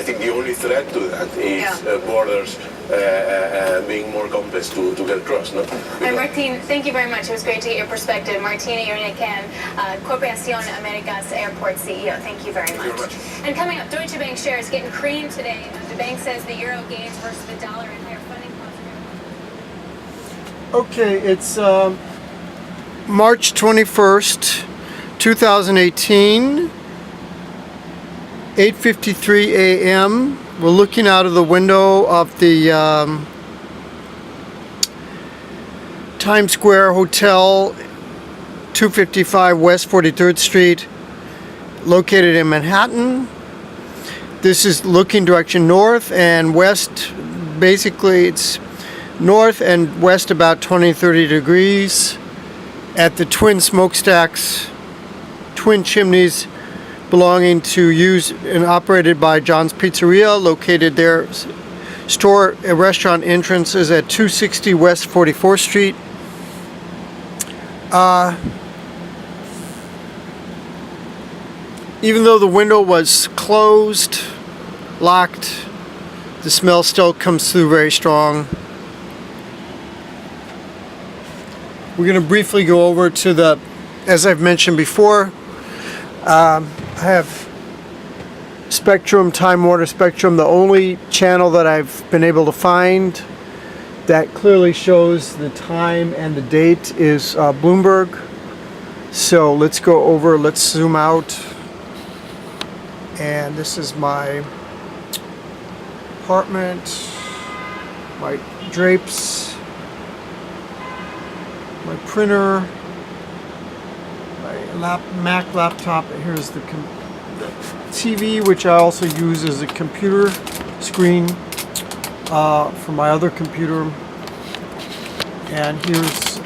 I think the only threat to that is borders being more complex to get across. No? And Martin, thank you very much. It was great to get your perspective. Martin Iornican, Corporación Américas Airport CEO. Thank you very much. And coming up, Deutsche Bank shares getting creamed today. The bank says the euro gains versus the dollar and higher funding costs. Okay, it's March 21st, 2018, 8:53 a.m. We're looking out of the window of the Times Square Hotel, 255 West 43rd Street, located in Manhattan. This is looking direction north and west. Basically, it's north and west about 20-30 degrees at the twin smokestacks, twin chimneys belonging to, used and operated by John's Pizzeria, located there. Store and restaurant entrance is at 260 West 44th Street. Even though the window was closed, locked, the smell still comes through very strong. We're going to briefly go over to the, as I've mentioned before, I have Spectrum, Time Warner Spectrum. The only channel that I've been able to find that clearly shows the time and the date is Bloomberg. So let's go over, let's zoom out. And this is my apartment, my drapes, my printer, my Mac laptop. Here's the TV, which I also use as a computer screen for my other computer. And here's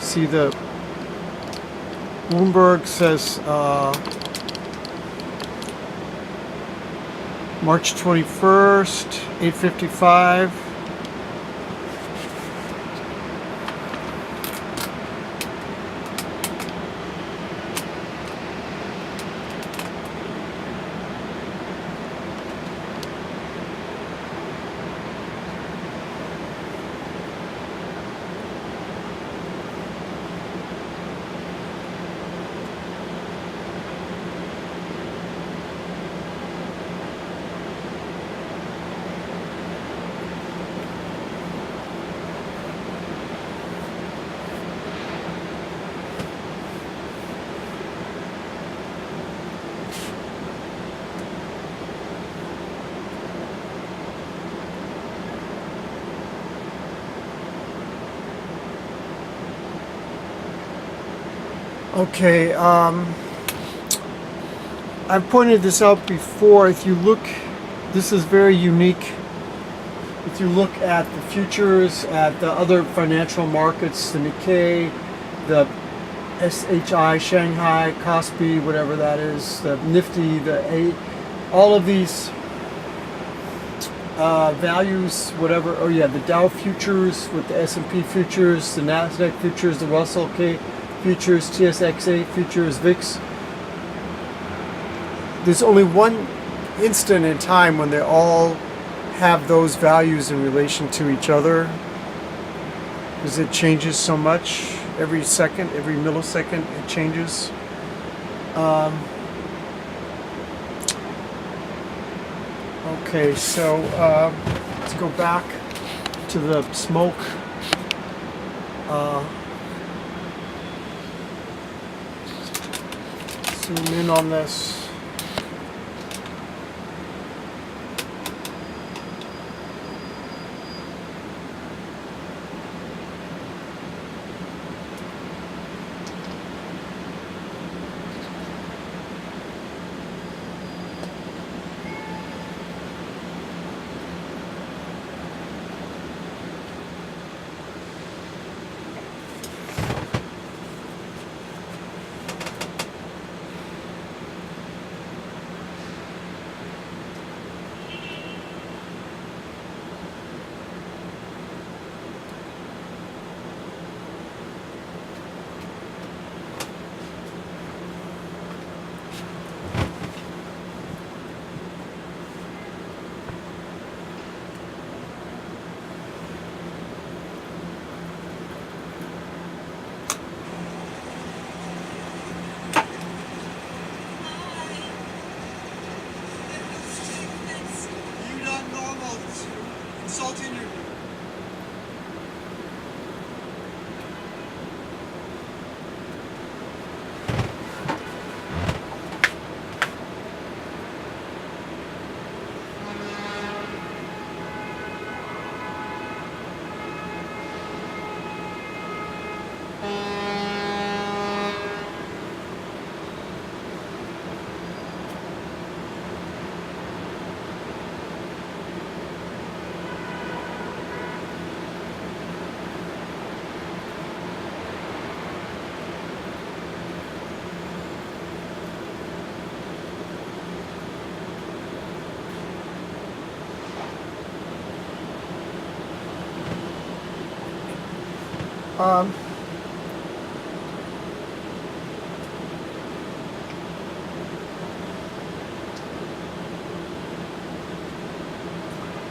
see the Bloomberg says March 21st, 8:55. Okay, I've pointed this out before. If you look, this is very unique. If you look at the futures, at the other financial markets, the Nikkei, the SHI, Shanghai, Kospi, whatever that is, the Nifty, all of these values, whatever, oh yeah, the Dow futures with the S&P futures, the Nasdaq futures, the Russell K futures, TSXA futures, VIX. There's only one instant in time when they all have those values in relation to each other, because it changes so much every second, every millisecond it changes. Okay, so let's go back to the smoke. Zoom in on this.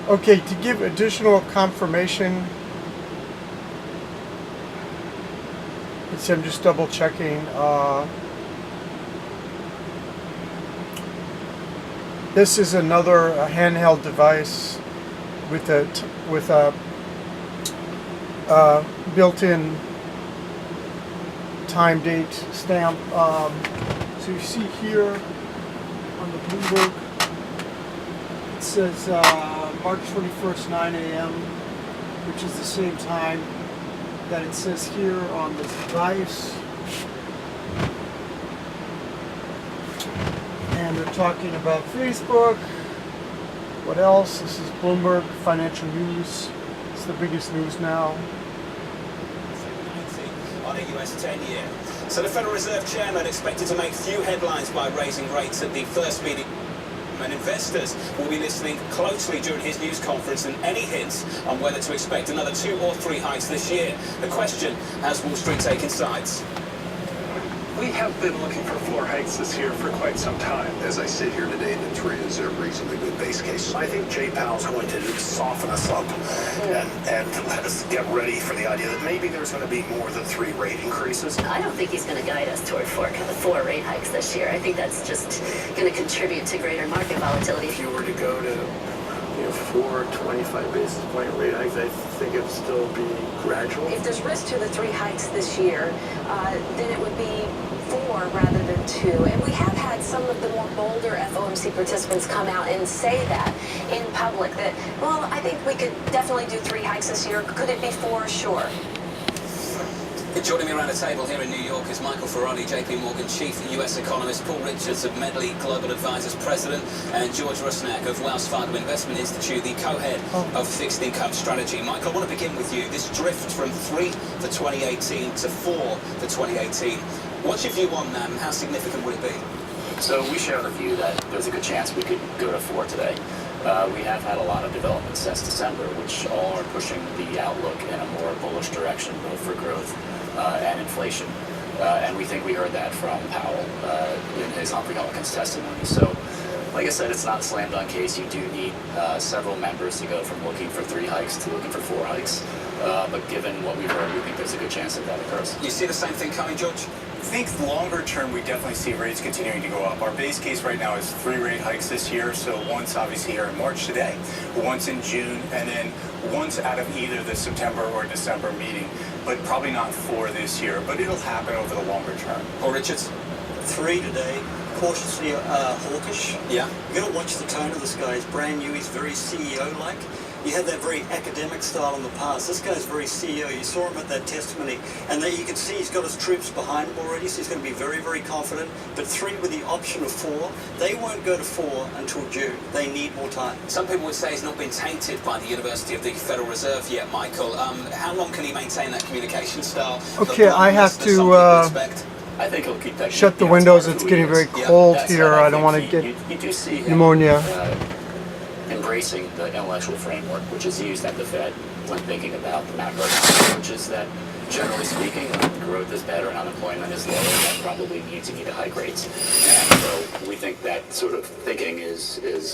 Okay, to give additional confirmation, let's see, I'm just double checking. This is another handheld device with a built-in time date stamp. So you see here on the Bloomberg, it says March 21st, 9 a.m., which is the same time that it says here on this device. And they're talking about Facebook. What else? This is Bloomberg Financial News. It's the biggest news now. On a US 10-year. So the Federal Reserve Chairman expected to make few headlines by raising rates at the first meeting. And investors will be listening closely during his news conference, and any hints on whether to expect another 2 or 3 hikes this year. The question, has Wall Street taken sides? We have been looking for 4 hikes this year for quite some time. As I sit here today, the 3 is a reasonably good base case. I think Jay Powell's going to soften us up and let us get ready for the idea that maybe there's going to be more than 3 rate increases. I don't think he's going to guide us toward 4 rate hikes this year. I think that's just going to contribute to greater market volatility. If you were to go to 4 25 basis point rate hikes, I think it would still be gradual. If there's risk to the 3 hikes this year, then it would be 4 rather than 2. And we have had some of the more bolder FOMC participants come out and say that in public, that, well, I think we could definitely do 3 hikes this year. Could it be 4? Sure. Joining me around the table here in New York is Michael Ferrari, JP Morgan Chief US Economist, Paul Richards of Medley Global Advisors President, and George Rusnak of Wells Fargo Investment Institute, the co-head of Fixed Income Strategy. Michael, I want to begin with you. This drift from 3 for 2018 to 4 for 2018. What's your view on that, and how significant would it be? So we share the view that there's a good chance we could go to 4 today. We have had a lot of developments since December, which all are pushing the outlook in a more bullish direction, both for growth and inflation. And we think we heard that from Powell in his Humphrey Hawkins testimony. So, like I said, it's not a slam dunk case. You do need several members to go from looking for 3 hikes to looking for 4 hikes. But given what we've heard, we think there's a good chance that occurs. You see the same thing coming, George? I think longer term, we definitely see rates continuing to go up. Our base case right now is 3 rate hikes this year. So once obviously here in March today, once in June, and then once out of either the September or December meeting, but probably not 4 this year, but it'll happen over the longer term. Paul Richards? 3 today, cautiously hawkish. Yeah. You've got to watch the tone of this guy. He's brand new, he's very CEO-like. You had that very academic style in the past. This guy's very CEO. You saw him at that testimony, and there you can see he's got his troops behind him already, so he's going to be very, very confident. But 3 with the option of 4, they won't go to 4 until June. They need more time. Some people would say he's not been tainted by the University of the Federal Reserve yet, Michael. How long can he maintain that communication style? Okay, I have to I think he'll keep that. shut the windows. It's getting very cold here. I don't want to get you do see him, pneumonia. Embracing the intellectual framework, which is used at the Fed when thinking about the macroeconomics, which is that, generally speaking, when growth is better and unemployment is lower, that probably means you need to hike rates. And so we think that sort of thinking he's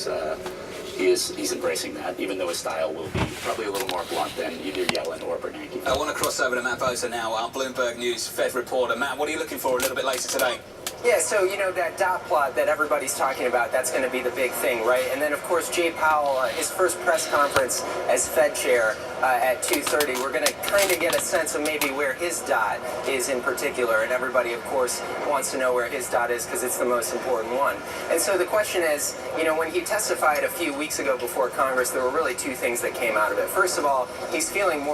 embracing that, even though his style will be probably a little more blunt than either Yellen or Bernanke. I want to cross over to Matt Bosa now, our Bloomberg News Fed reporter. Matt, what are you looking for a little bit later today? Yeah, so, that dot plot that everybody's talking about, that's going to be the big thing, right? And then, of course, Jay Powell, his first press conference as Fed chair at 2:30, we're going to kind of get a sense of maybe where his dot is in particular. And everybody, of course, wants to know where his dot is because it's the most important one. And so the question is, when he testified a few weeks ago before Congress, there were really 2 things that came out of it. First of all, he's feeling more